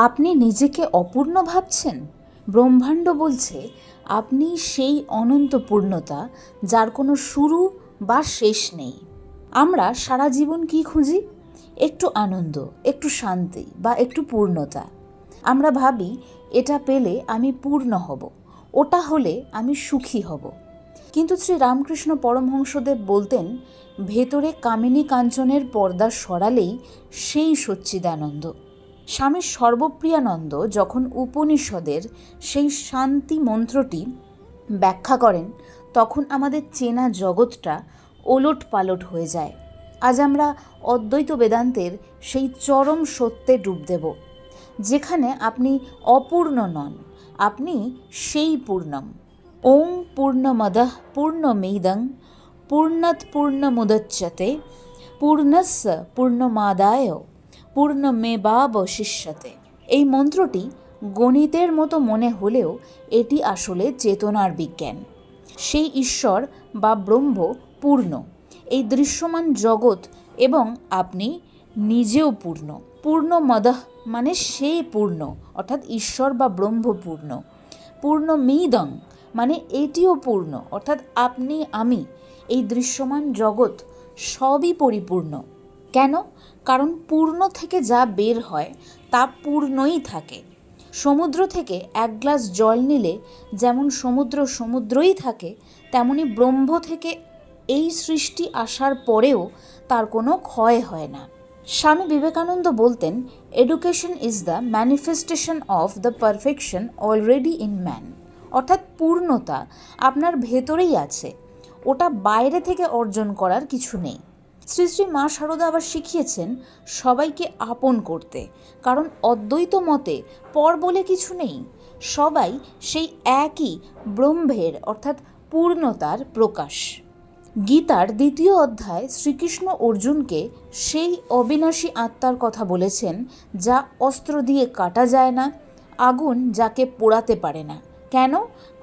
আপনি নিজেকে অপূর্ণ ভাবছেন? ব্রহ্মাণ্ড বলছে আপনি সেই অনন্ত পূর্ণতা যার কোনো শুরু বা শেষ নেই। আমরা সারা জীবন কি খুঁজি? একটু আনন্দ, একটু শান্তি বা একটু পূর্ণতা। আমরা ভাবি এটা পেলে আমি পূর্ণ হব, ওটা হলে আমি সুখী হব। কিন্তু শ্রী রামকৃষ্ণ পরমহংসদেব বলতেন, ভেতরে কামিনী কাঞ্চনের পর্দা সরালেই সেই সচ্চিদানন্দ। স্বামী সর্বপ্রিয়ানন্দ যখন উপনিষদের সেই শান্তি মন্ত্রটি ব্যাখ্যা করেন, তখন আমাদের চেনা জগৎটা ওলট পালট হয়ে যায়। আজ আমরা অদ্বৈত বেদান্তের সেই চরম সত্যে ডুব দেব, যেখানে আপনি অপূর্ণ নন, আপনি সেই পূর্ণম। ওং পূর্ণমদঃ পূর্ণমিদং পূর্ণাৎ পূর্ণমুদচ্যতে পূর্ণস্য পূর্ণমাদায় পূর্ণমেবাবশিষ্যতে। এই মন্ত্রটি গণিতের মতো মনে হলেও এটি আসলে চেতনার বিজ্ঞান। সেই ঈশ্বর বা ব্রহ্ম পূর্ণ, এই দৃশ্যমান জগৎ এবং আপনি নিজেও পূর্ণ। পূর্ণমদঃ মানে সেই পূর্ণ, অর্থাৎ ঈশ্বর বা ব্রহ্ম পূর্ণ। পূর্ণমিদং মানে এটিও পূর্ণ, অর্থাৎ আপনি আমি, এই দৃশ্যমান জগৎ সবই পরিপূর্ণ। কেন? কারণ পূর্ণ থেকে যা বের হয় তা পূর্ণই থাকে। সমুদ্র থেকে এক গ্লাস জল নিলে যেমন সমুদ্র সমুদ্রই থাকে, তেমনি ব্রহ্ম থেকে এই সৃষ্টি আসার পরেও তার কোনো ক্ষয় হয় না। স্বামী বিবেকানন্দ বলতেন, education is the manifestation of the perfection already in man. অর্থাৎ পূর্ণতা আপনার ভেতরেই আছে, ওটা বাইরে থেকে অর্জন করার কিছু নেই। শ্রী শ্রী মা শারদা আবার শিখিয়েছেন সবাইকে আপন করতে, কারণ অদ্বৈত মতে পর বলে কিছু নেই, সবাই সেই একই ব্রহ্মের অর্থাৎ পূর্ণতার প্রকাশ। গীতার 2য় অধ্যায় শ্রীকৃষ্ণ অর্জুনকে সেই অবিনাশী আত্মার কথা বলেছেন, যা অস্ত্র দিয়ে কাটা যায় না, আগুন যাকে পোড়াতে পারে না। কেন?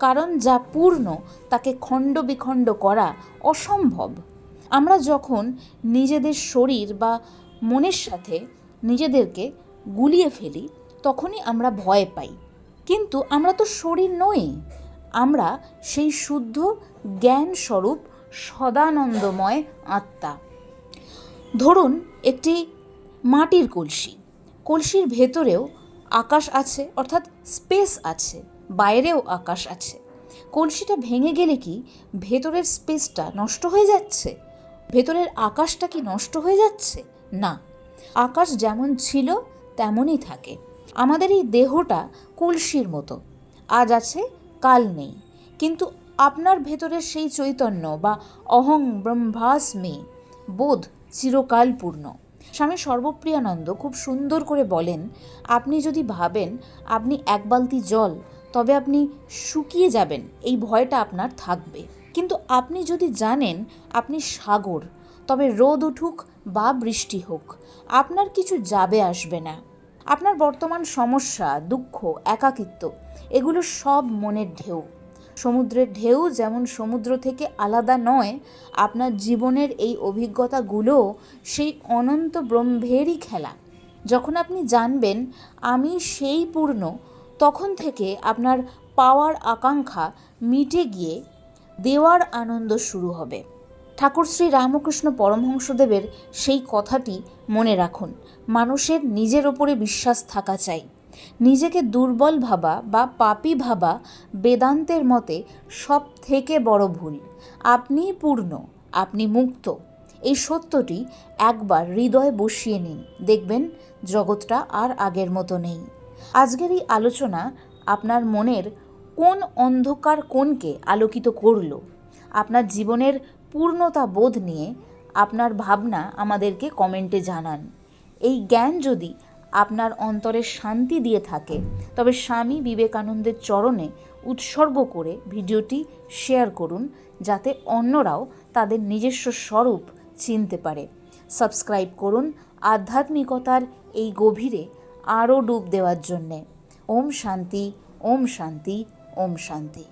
কারণ যা পূর্ণ তাকে খণ্ড বিখণ্ড করা অসম্ভব। আমরা যখন নিজেদের শরীর বা মনের সাথে নিজেদেরকে গুলিয়ে ফেলি, তখনই আমরা ভয় পাই। কিন্তু আমরা তো শরীর নই, আমরা সেই শুদ্ধ জ্ঞান স্বরূপ সদানন্দময় আত্মা। ধরুন একটি মাটির কলসি, কলসির ভেতরেও আকাশ আছে, অর্থাৎ স্পেস আছে, বাইরেও আকাশ আছে। কলসিটা ভেঙে গেলে কি ভেতরের স্পেসটা নষ্ট হয়ে যাচ্ছে? ভেতরের আকাশটা কি নষ্ট হয়ে যাচ্ছে? না, আকাশ যেমন ছিল তেমনই থাকে। আমাদের এই দেহটা কলসির মতো, আজ আছে কাল নেই, কিন্তু আপনার ভেতরের সেই চৈতন্য বা অহং ব্রহ্মাস্মি বোধ চিরকাল পূর্ণ। স্বামী সর্বপ্রিয়ানন্দ খুব সুন্দর করে বলেন, আপনি যদি ভাবেন আপনি এক বালতি জল, তবে আপনি শুকিয়ে যাবেন, এই ভয়টা আপনার থাকবে। কিন্তু আপনি যদি জানেন আপনি সাগর, তবে রোদ উঠুক বা বৃষ্টি হোক আপনার কিছু যাবে আসবে না। আপনার বর্তমান সমস্যা, দুঃখ, একাকিত্ব এগুলো সব মনের ঢেউ। সমুদ্রের ঢেউ যেমন সমুদ্র থেকে আলাদা নয়, আপনার জীবনের এই অভিজ্ঞতাগুলো সেই অনন্ত ব্রহ্মেরই খেলা। যখন আপনি জানবেন আমি সেই পূর্ণ, তখন থেকে আপনার পাওয়ার আকাঙ্ক্ষা মিটে গিয়ে দেওয়ার আনন্দ শুরু হবে। ঠাকুর শ্রী রামকৃষ্ণ পরমহংসদেবের সেই কথাটি মনে রাখুন, মানুষের নিজের ওপরে বিশ্বাস থাকা চাই। নিজেকে দুর্বল ভাবা বা পাপী ভাবা বেদান্তের মতে সব থেকে বড় ভুল। আপনিই পূর্ণ, আপনি মুক্ত। এই সত্যটি একবার হৃদয়ে বসিয়ে নিন, দেখবেন জগৎটা আর আগের মতো নেই। আজকের এই আলোচনা আপনার মনের কোন অন্ধকার কোণকে আলোকিত করলো? আপনার জীবনের পূর্ণতা বোধ নিয়ে আপনার ভাবনা আমাদেরকে কমেন্টে জানান। এই জ্ঞান যদি আপনার অন্তরে শান্তি দিয়ে থাকে, তবে স্বামী বিবেকানন্দের চরণে উৎসর্গ করে ভিডিওটি শেয়ার করুন, যাতে অন্যরাও তাদের নিজস্ব স্বরূপ চিনতে পারে। সাবস্ক্রাইব করুন আধ্যাত্মিকতার এই গভীরে আরও ডুব দেওয়ার জন্যে। ওম শান্তি, ওম শান্তি, ওম শান্তি।